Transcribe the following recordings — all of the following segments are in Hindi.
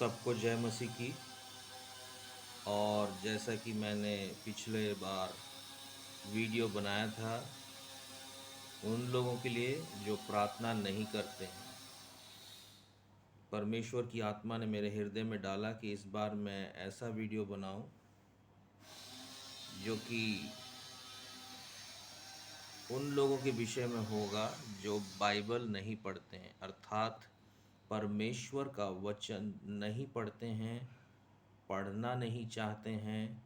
सबको जय मसीह की। और जैसा कि मैंने पिछले बार वीडियो बनाया था उन लोगों के लिए जो प्रार्थना नहीं करते हैं, परमेश्वर की आत्मा ने मेरे हृदय में डाला कि इस बार मैं ऐसा वीडियो बनाऊं जो कि उन लोगों के विषय में होगा जो बाइबल नहीं पढ़ते हैं, अर्थात परमेश्वर का वचन नहीं पढ़ते हैं, पढ़ना नहीं चाहते हैं,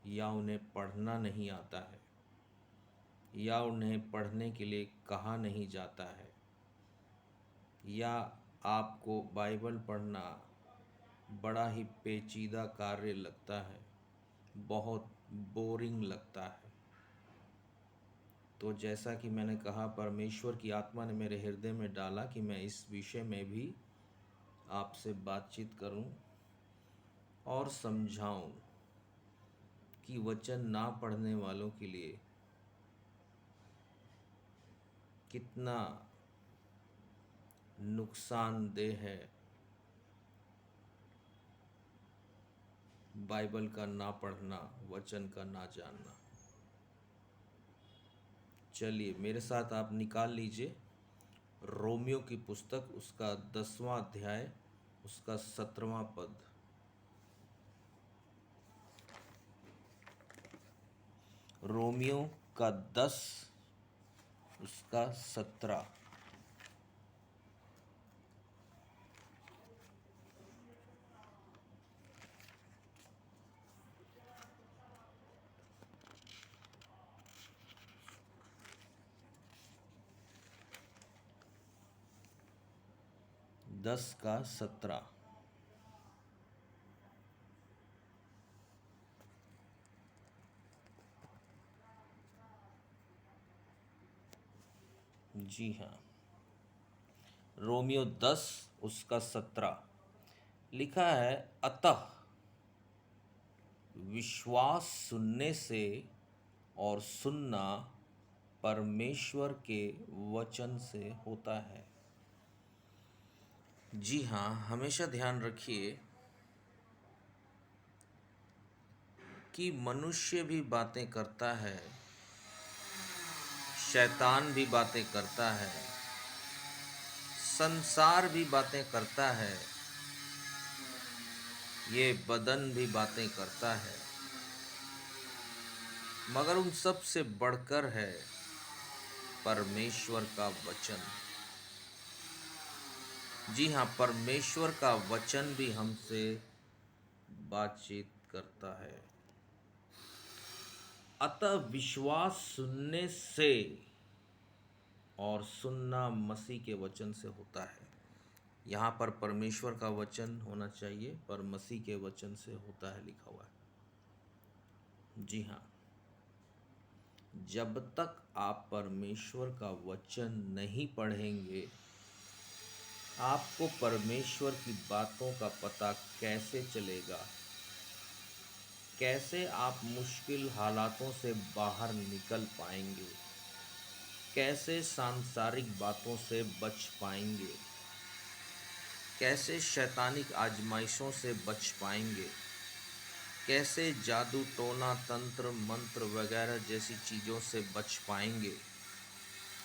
या उन्हें पढ़ना नहीं आता है, या उन्हें पढ़ने के लिए कहा नहीं जाता है, या आपको बाइबल पढ़ना बड़ा ही पेचीदा कार्य लगता है, बहुत बोरिंग लगता है। तो जैसा कि मैंने कहा, परमेश्वर की आत्मा ने मेरे हृदय में डाला कि मैं इस विषय में भी आपसे बातचीत करूं और समझाऊं कि वचन ना पढ़ने वालों के लिए कितना नुकसानदेह है बाइबल का ना पढ़ना, वचन का ना जानना। चलिए मेरे साथ आप निकाल लीजिए रोमियो की पुस्तक, उसका 10वां अध्याय, उसका 17वां पद। रोमियो का 10, उसका 17। 10 का 17। जी हाँ, रोमियो 10 उसका 17 लिखा है, अतः विश्वास सुनने से और सुनना परमेश्वर के वचन से होता है। जी हाँ, हमेशा ध्यान रखिए कि मनुष्य भी बातें करता है, शैतान भी बातें करता है, संसार भी बातें करता है, ये बदन भी बातें करता है, मगर उन सब से बढ़कर है परमेश्वर का वचन। जी हाँ, परमेश्वर का वचन भी हमसे बातचीत करता है। अतः विश्वास सुनने से और सुनना मसीह के वचन से होता है। यहाँ पर परमेश्वर का वचन होना चाहिए, पर मसीह के वचन से होता है लिखा हुआ है। जी हाँ, जब तक आप परमेश्वर का वचन नहीं पढ़ेंगे, आपको परमेश्वर की बातों का पता कैसे चलेगा? कैसे आप मुश्किल हालातों से बाहर निकल पाएंगे? कैसे सांसारिक बातों से बच पाएंगे? कैसे शैतानिक आजमाइशों से बच पाएंगे? कैसे जादू टोना तंत्र मंत्र वगैरह जैसी चीज़ों से बच पाएंगे?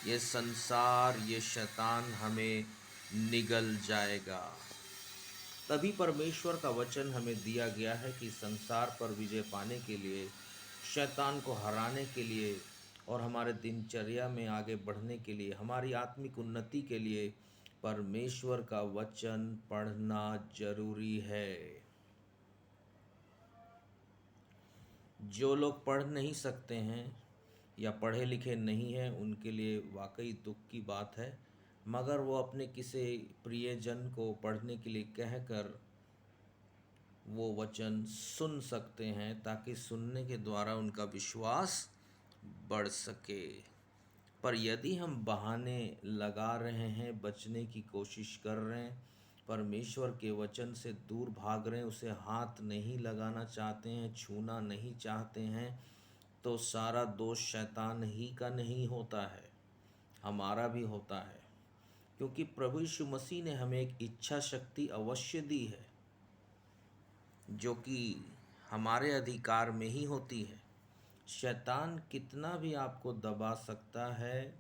ये संसार, ये शैतान हमें निगल जाएगा। तभी परमेश्वर का वचन हमें दिया गया है कि संसार पर विजय पाने के लिए, शैतान को हराने के लिए और हमारे दिनचर्या में आगे बढ़ने के लिए, हमारी आत्मिक उन्नति के लिए परमेश्वर का वचन पढ़ना जरूरी है। जो लोग पढ़ नहीं सकते हैं या पढ़े लिखे नहीं हैं, उनके लिए वाकई दुख की बात है, मगर वो अपने किसी प्रियजन को पढ़ने के लिए कहकर वो वचन सुन सकते हैं, ताकि सुनने के द्वारा उनका विश्वास बढ़ सके। पर यदि हम बहाने लगा रहे हैं, बचने की कोशिश कर रहे हैं, परमेश्वर के वचन से दूर भाग रहे हैं, उसे हाथ नहीं लगाना चाहते हैं, छूना नहीं चाहते हैं, तो सारा दोष शैतान ही का नहीं होता है, हमारा भी होता है। क्योंकि प्रभु यीशु मसीह ने हमें एक इच्छा शक्ति अवश्य दी है। जो कि हमारे अधिकार में ही होती है। शैतान कितना भी आपको दबा सकता है,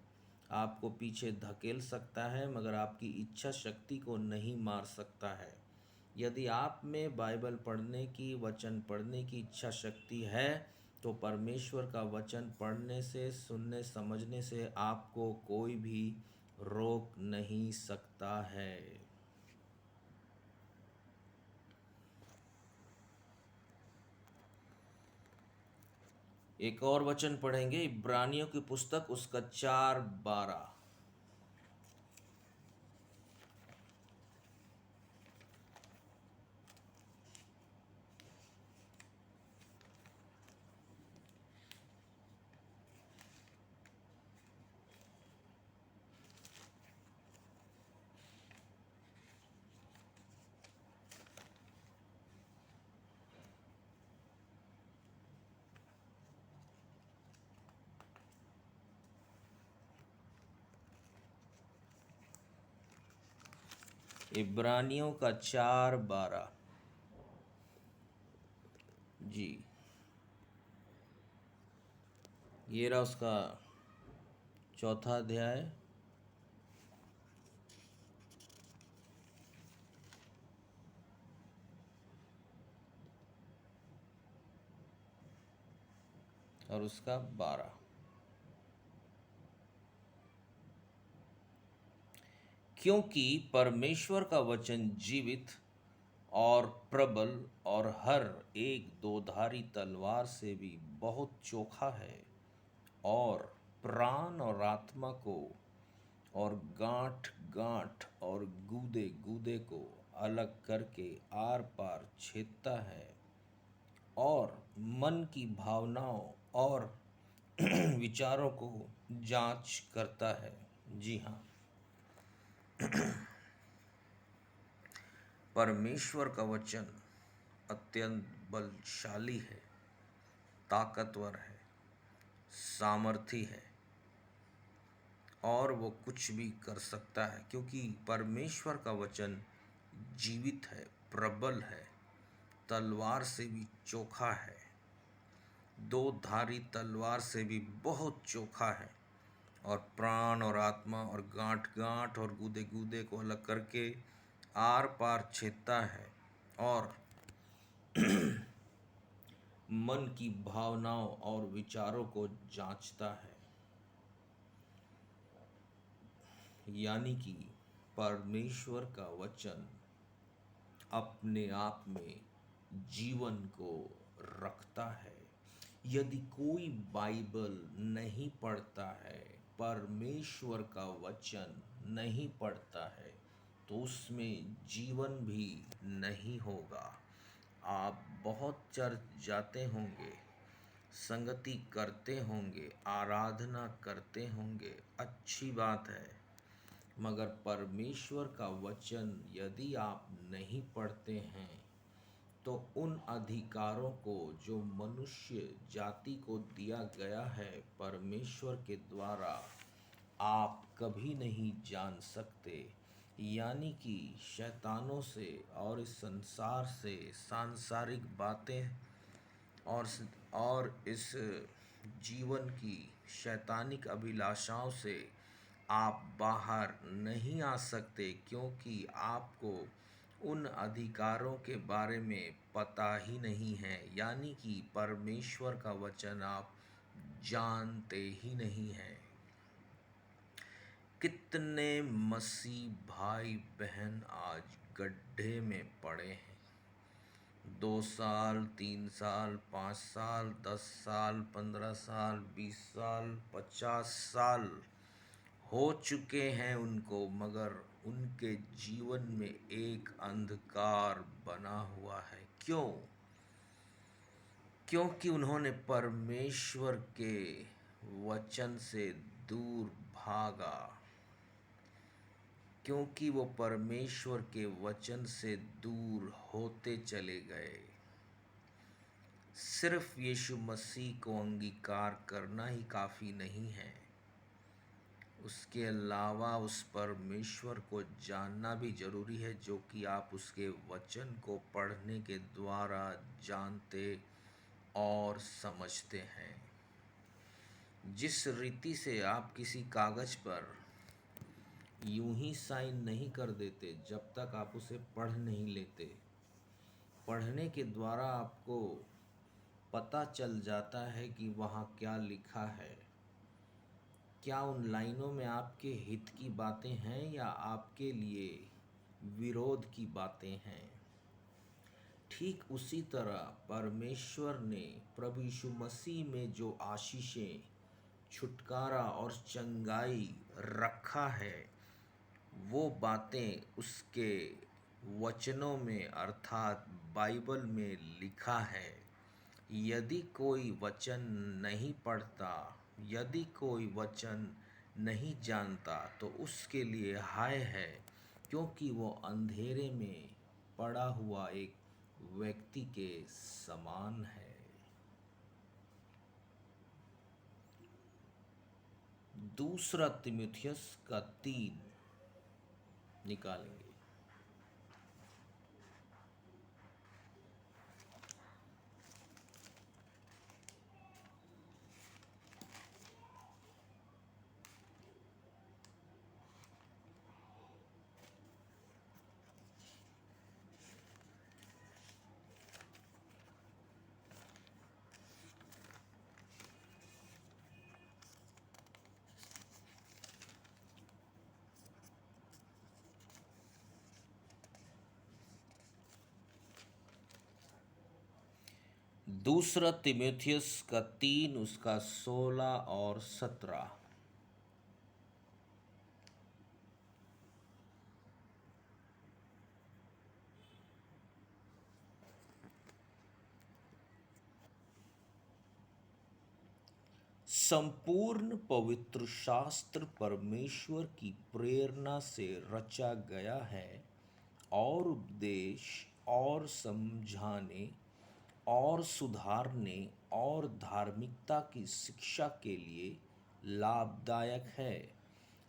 आपको पीछे धकेल सकता है, मगर आपकी इच्छा शक्ति को नहीं मार सकता है। यदि आप में बाइबल पढ़ने की, वचन पढ़ने की इच्छा शक्ति है, तो परमेश्वर का वचन पढ़ने से, सुनने समझने से आपको कोई भी रोक नहीं सकता है। एक और वचन पढ़ेंगे, इब्रानियों की पुस्तक उसका 4:12। इब्रानियों का 4:12 जी। ये रहा उसका चौथा अध्याय। और उसका 12। क्योंकि परमेश्वर का वचन जीवित और प्रबल और हर एक दोधारी तलवार से भी बहुत चोखा है, और प्राण और आत्मा को और गांठ गांठ और गूदे गूदे को अलग करके आर पार छेदता है, और मन की भावनाओं और विचारों को जांच करता है। जी हाँ, परमेश्वर का वचन अत्यंत बलशाली है, ताकतवर है, सामर्थी है, और वो कुछ भी कर सकता है, क्योंकि परमेश्वर का वचन जीवित है, प्रबल है, तलवार से भी चोखा है, दो धारी तलवार से भी बहुत चोखा है, और प्राण और आत्मा और गांठ गांठ और गूदे गूदे को अलग करके आर पार छेदता है, और मन की भावनाओं और विचारों को जांचता है। यानी कि परमेश्वर का वचन अपने आप में जीवन को रखता है। यदि कोई बाइबल नहीं पढ़ता है, परमेश्वर का वचन नहीं पढ़ता है, तो उसमें जीवन भी नहीं होगा। आप बहुत चर्च जाते होंगे, संगति करते होंगे, आराधना करते होंगे, अच्छी बात है, मगर परमेश्वर का वचन यदि आप नहीं पढ़ते हैं, तो उन अधिकारों को जो मनुष्य जाति को दिया गया है परमेश्वर के द्वारा, आप कभी नहीं जान सकते। यानी कि शैतानों से और इस संसार से, सांसारिक बातें और इस जीवन की शैतानिक अभिलाषाओं से आप बाहर नहीं आ सकते, क्योंकि आपको उन अधिकारों के बारे में पता ही नहीं है। यानी कि परमेश्वर का वचन आप जानते ही नहीं हैं। कितने मसीह भाई बहन आज गड्ढे में पड़े हैं। 2 साल, 3 साल, 5 साल, 10 साल, 15 साल, 20 साल, 50 साल हो चुके हैं उनको, मगर उनके जीवन में एक अंधकार बना हुआ है। क्यों? क्योंकि उन्होंने परमेश्वर के वचन से दूर भागा, क्योंकि वो परमेश्वर के वचन से दूर होते चले गए। सिर्फ यीशु मसीह को अंगीकार करना ही काफ़ी नहीं है, उसके अलावा उस परमेश्वर को जानना भी जरूरी है, जो कि आप उसके वचन को पढ़ने के द्वारा जानते और समझते हैं। जिस रीति से आप किसी कागज पर यूं ही साइन नहीं कर देते जब तक आप उसे पढ़ नहीं लेते, पढ़ने के द्वारा आपको पता चल जाता है कि वहाँ क्या लिखा है। क्या उन लाइनों में आपके हित की बातें हैं या आपके लिए विरोध की बातें हैं। ठीक उसी तरह परमेश्वर ने प्रभु यीशु मसीह में जो आशीषें, छुटकारा और चंगाई रखा है, वो बातें उसके वचनों में अर्थात बाइबल में लिखा है। यदि कोई वचन नहीं पढ़ता, यदि कोई वचन नहीं जानता, तो उसके लिए हाय है, क्योंकि वो अंधेरे में पड़ा हुआ एक व्यक्ति के समान है। दूसरा तीमुथियुस का 3 निकालेंगे। दूसरा तीमुथियुस का 3 उसका 16 और 17। संपूर्ण पवित्र शास्त्र परमेश्वर की प्रेरणा से रचा गया है और उपदेश और समझाने और सुधारने और धार्मिकता की शिक्षा के लिए लाभदायक है,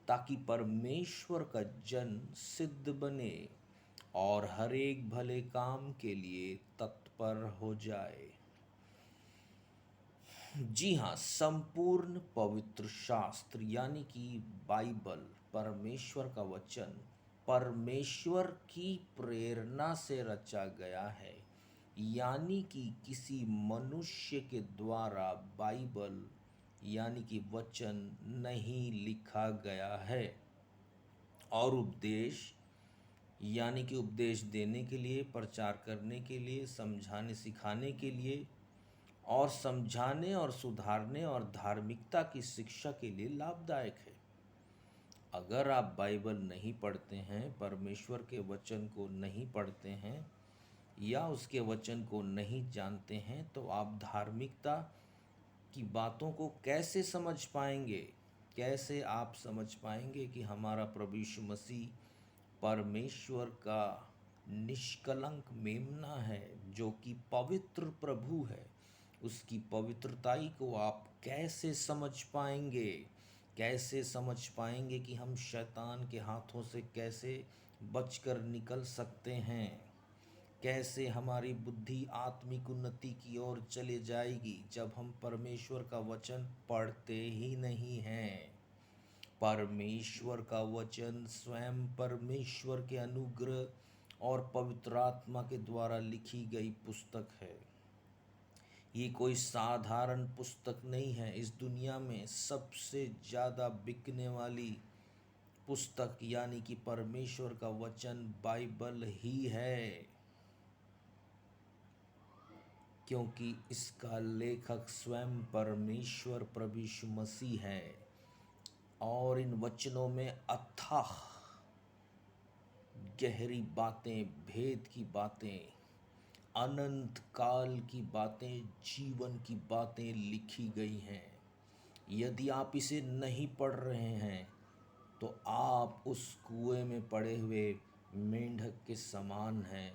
ताकि परमेश्वर का जन सिद्ध बने और हर एक भले काम के लिए तत्पर हो जाए। जी हाँ, संपूर्ण पवित्र शास्त्र यानी कि बाइबल, परमेश्वर का वचन, परमेश्वर की प्रेरणा से रचा गया है, यानी कि किसी मनुष्य के द्वारा बाइबल यानी कि वचन नहीं लिखा गया है। और उपदेश यानी कि उपदेश देने के लिए, प्रचार करने के लिए, समझाने सिखाने के लिए और समझाने और सुधारने और धार्मिकता की शिक्षा के लिए लाभदायक है। अगर आप बाइबल नहीं पढ़ते हैं, परमेश्वर के वचन को नहीं पढ़ते हैं या उसके वचन को नहीं जानते हैं, तो आप धार्मिकता की बातों को कैसे समझ पाएंगे? कैसे आप समझ पाएंगे कि हमारा प्रभु यीशु मसीह परमेश्वर का निष्कलंक मेमना है, जो कि पवित्र प्रभु है? उसकी पवित्रताई को आप कैसे समझ पाएंगे? कैसे समझ पाएंगे कि हम शैतान के हाथों से कैसे बचकर निकल सकते हैं? कैसे हमारी बुद्धि आत्मिक उन्नति की ओर चले जाएगी जब हम परमेश्वर का वचन पढ़ते ही नहीं हैं? परमेश्वर का वचन स्वयं परमेश्वर के अनुग्रह और पवित्र आत्मा के द्वारा लिखी गई पुस्तक है। ये कोई साधारण पुस्तक नहीं है। इस दुनिया में सबसे ज़्यादा बिकने वाली पुस्तक यानी कि परमेश्वर का वचन बाइबल ही है, क्योंकि इसका लेखक स्वयं परमेश्वर प्रभु यीशु मसीह है। और इन वचनों में अथाह गहरी बातें, भेद की बातें, अनंत काल की बातें, जीवन की बातें लिखी गई हैं। यदि आप इसे नहीं पढ़ रहे हैं तो आप उस कुएं में पड़े हुए मेंढक के समान हैं,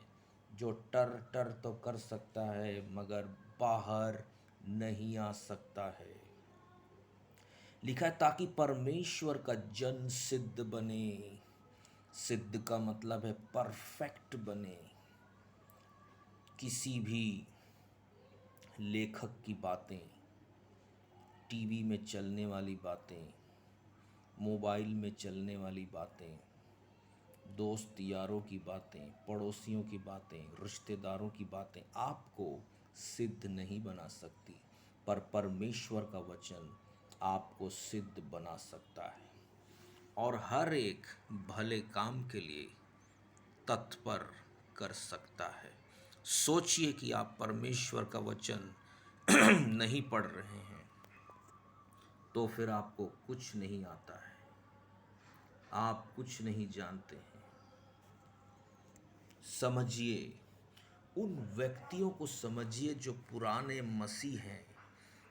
जो टर टर तो कर सकता है मगर बाहर नहीं आ सकता है। लिखा है ताकि परमेश्वर का जन सिद्ध बने। सिद्ध का मतलब है परफेक्ट बने। किसी भी लेखक की बातें, टीवी में चलने वाली बातें, मोबाइल में चलने वाली बातें, दोस्त यारों की बातें, पड़ोसियों की बातें, रिश्तेदारों की बातें आपको सिद्ध नहीं बना सकती, पर परमेश्वर का वचन आपको सिद्ध बना सकता है और हर एक भले काम के लिए तत्पर कर सकता है। सोचिए कि आप परमेश्वर का वचन नहीं पढ़ रहे हैं तो फिर आपको कुछ नहीं आता है, आप कुछ नहीं जानते हैं। समझिए, उन व्यक्तियों को समझिए जो पुराने मसीह हैं,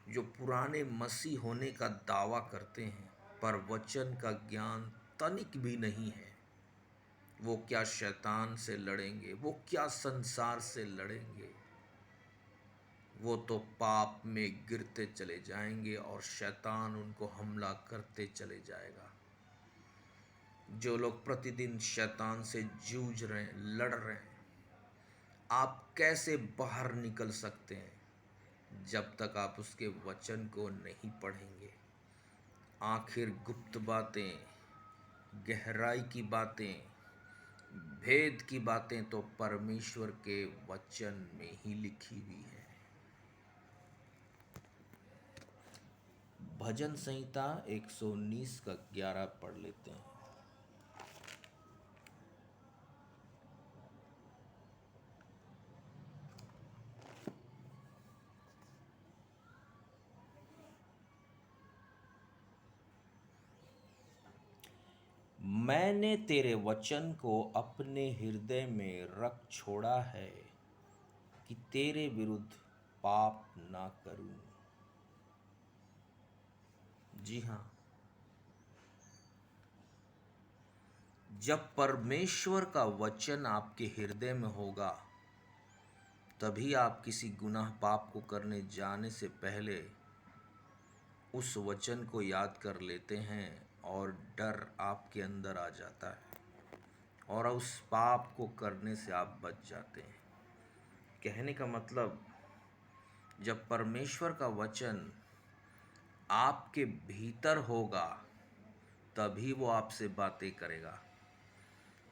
जो पुराने मसीह होने का दावा करते हैं पर वचन का ज्ञान तनिक भी नहीं है। वो क्या शैतान से लड़ेंगे, वो क्या संसार से लड़ेंगे। वो तो पाप में गिरते चले जाएंगे और शैतान उनको हमला करते चले जाएगा। जो लोग प्रतिदिन शैतान से जूझ रहे हैं, लड़ रहे हैं, आप कैसे बाहर निकल सकते हैं जब तक आप उसके वचन को नहीं पढ़ेंगे। आखिर गुप्त बातें, गहराई की बातें, भेद की बातें तो परमेश्वर के वचन में ही लिखी हुई है। भजन संहिता 119 का 11 पढ़ लेते हैं। मैंने तेरे वचन को अपने हृदय में रख छोड़ा है कि तेरे विरुद्ध पाप ना करूं। जी हाँ, जब परमेश्वर का वचन आपके हृदय में होगा तभी आप किसी गुनाह पाप को करने जाने से पहले उस वचन को याद कर लेते हैं और डर आपके अंदर आ जाता है और उस पाप को करने से आप बच जाते हैं। कहने का मतलब, जब परमेश्वर का वचन आपके भीतर होगा तभी वो आपसे बातें करेगा।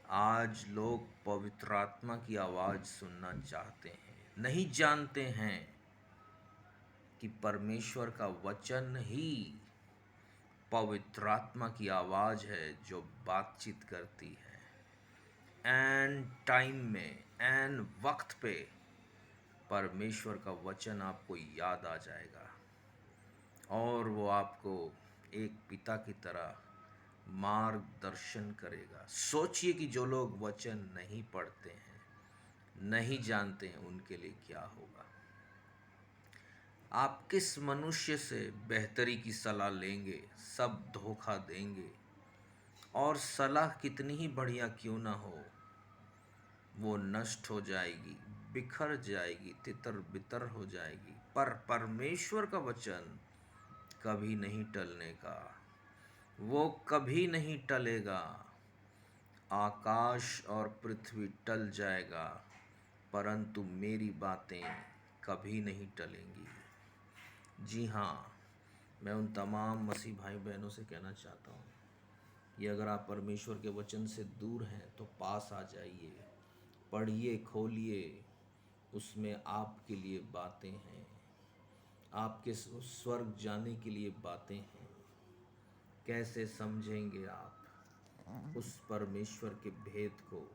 आज लोग पवित्र आत्मा की आवाज़ सुनना चाहते हैं, नहीं जानते हैं कि परमेश्वर का वचन ही पवित्र आत्मा की आवाज़ है जो बातचीत करती है। एन टाइम में, एन वक्त पे परमेश्वर का वचन आपको याद आ जाएगा और वो आपको एक पिता की तरह मार्गदर्शन करेगा। सोचिए कि जो लोग वचन नहीं पढ़ते हैं, नहीं जानते हैं, उनके लिए क्या होगा। आप किस मनुष्य से बेहतरी की सलाह लेंगे, सब धोखा देंगे। और सलाह कितनी ही बढ़िया क्यों ना हो, वो नष्ट हो जाएगी, बिखर जाएगी, तितर बितर हो जाएगी। पर परमेश्वर का वचन कभी नहीं टलने का, वो कभी नहीं टलेगा। आकाश और पृथ्वी टल जाएगा परंतु मेरी बातें कभी नहीं टलेंगी। जी हाँ, मैं उन तमाम मसीह भाई बहनों से कहना चाहता हूँ कि अगर आप परमेश्वर के वचन से दूर हैं तो पास आ जाइए, पढ़िए, खोलिए, उसमें आपके लिए बातें हैं, आपके स्वर्ग जाने के लिए बातें हैं। कैसे समझेंगे आप उस परमेश्वर के भेद को,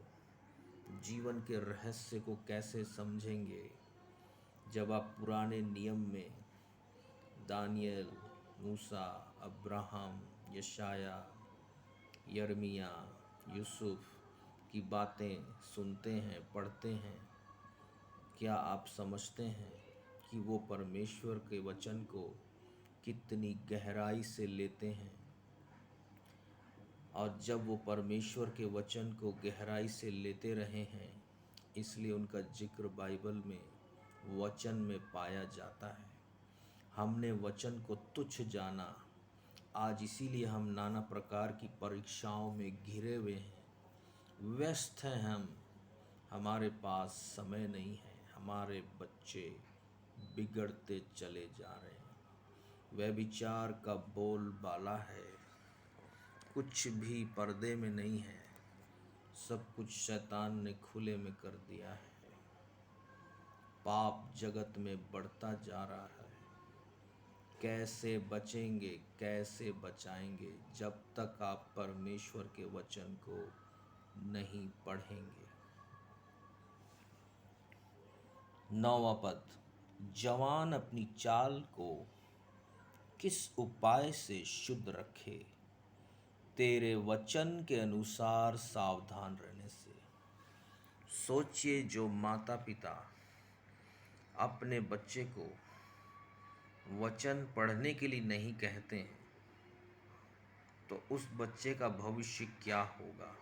जीवन के रहस्य को कैसे समझेंगे जब आप पुराने नियम में दानियल, मूसा, अब्राहम, यशाया, यर्मिया, यूसुफ की बातें सुनते हैं, पढ़ते हैं। क्या आप समझते हैं कि वो परमेश्वर के वचन को कितनी गहराई से लेते हैं? और जब वो परमेश्वर के वचन को गहराई से लेते रहे हैं, इसलिए उनका जिक्र बाइबल में वचन में पाया जाता है। हमने वचन को तुच्छ जाना, आज इसीलिए हम नाना प्रकार की परीक्षाओं में घिरे हुए हैं, व्यस्त हैं हम, हमारे पास समय नहीं है। हमारे बच्चे बिगड़ते चले जा रहे हैं। व्यभिचार का बोलबाला है, कुछ भी पर्दे में नहीं है, सब कुछ शैतान ने खुले में कर दिया है। पाप जगत में बढ़ता जा रहा है। कैसे बचेंगे, कैसे बचाएंगे जब तक आप परमेश्वर के वचन को नहीं पढ़ेंगे। 9वां पद, जवान अपनी चाल को किस उपाय से शुद्ध रखे, तेरे वचन के अनुसार सावधान रहने से। सोचिए, जो माता पिता अपने बच्चे को वचन पढ़ने के लिए नहीं कहते हैं, तो उस बच्चे का भविष्य क्या होगा?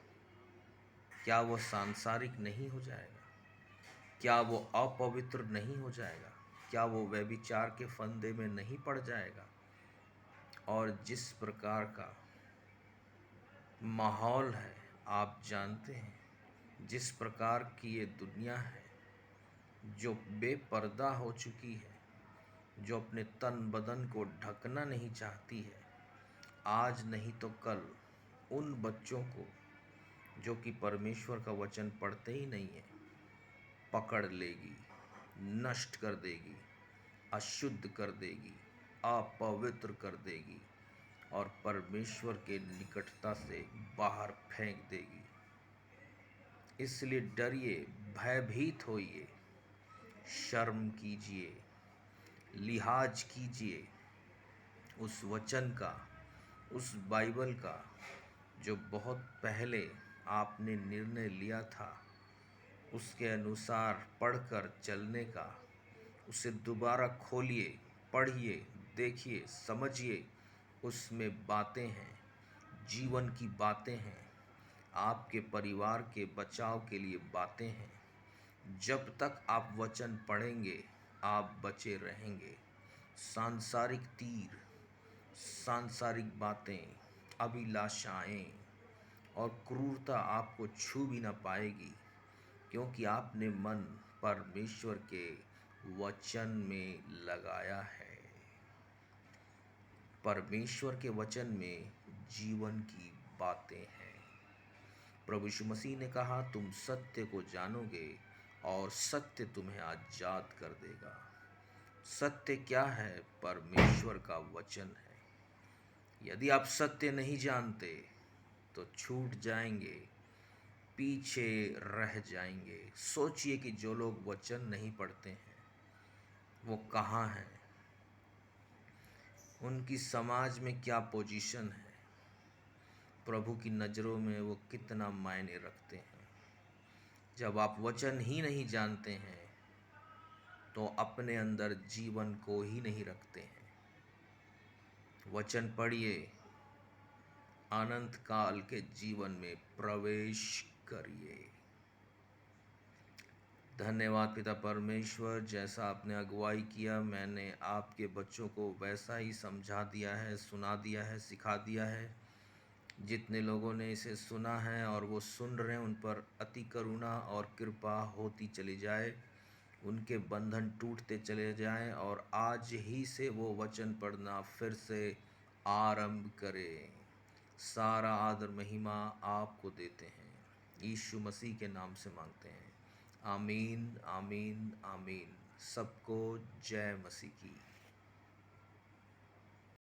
क्या वो सांसारिक नहीं हो जाएगा? क्या वो अपवित्र नहीं हो जाएगा? क्या वो व्यभिचार के फंदे में नहीं पड़ जाएगा? और जिस प्रकार का माहौल है, आप जानते हैं, जिस प्रकार की ये दुनिया है, जो बेपर्दा हो चुकी है, जो अपने तन बदन को ढकना नहीं चाहती है, आज नहीं तो कल उन बच्चों को जो कि परमेश्वर का वचन पढ़ते ही नहीं है, पकड़ लेगी, नष्ट कर देगी, अशुद्ध कर देगी, अपवित्र कर देगी और परमेश्वर के निकटता से बाहर फेंक देगी। इसलिए डरिए, भयभीत होइए, शर्म कीजिए, लिहाज कीजिए उस वचन का, उस बाइबल का जो बहुत पहले आपने निर्णय लिया था, उसके अनुसार पढ़कर चलने का। उसे दोबारा खोलिए, पढ़िए, देखिए, समझिए। उसमें बातें हैं, जीवन की बातें हैं, आपके परिवार के बचाव के लिए बातें हैं। जब तक आप वचन पढ़ेंगे, आप बचे रहेंगे। सांसारिक तीर, सांसारिक बातें, अभिलाषाएं और क्रूरता आपको छू भी ना पाएगी, क्योंकि आपने मन परमेश्वर के वचन में लगाया है। परमेश्वर के वचन में जीवन की बातें हैं। प्रभु यीशु मसीह ने कहा, तुम सत्य को जानोगे और सत्य तुम्हें आजाद कर देगा। सत्य क्या है? परमेश्वर का वचन है। यदि आप सत्य नहीं जानते तो छूट जाएंगे, पीछे रह जाएंगे। सोचिए कि जो लोग वचन नहीं पढ़ते हैं वो कहाँ हैं, उनकी समाज में क्या पोजीशन है, प्रभु की नज़रों में वो कितना मायने रखते हैं। जब आप वचन ही नहीं जानते हैं तो अपने अंदर जीवन को ही नहीं रखते हैं। वचन पढ़िए, अनंत काल के जीवन में प्रवेश करिए। धन्यवाद पिता परमेश्वर, जैसा आपने अगुवाई किया, मैंने आपके बच्चों को वैसा ही समझा दिया है, सुना दिया है, सिखा दिया है। जितने लोगों ने इसे सुना है और वो सुन रहे हैं, उन पर अति करुणा और कृपा होती चली जाए, उनके बंधन टूटते चले जाएं और आज ही से वो वचन पढ़ना फिर से आरंभ करें। सारा आदर महिमा आपको देते हैं, यीशु मसीह के नाम से मांगते हैं। आमीन, आमीन, आमीन। सबको जय मसीह की।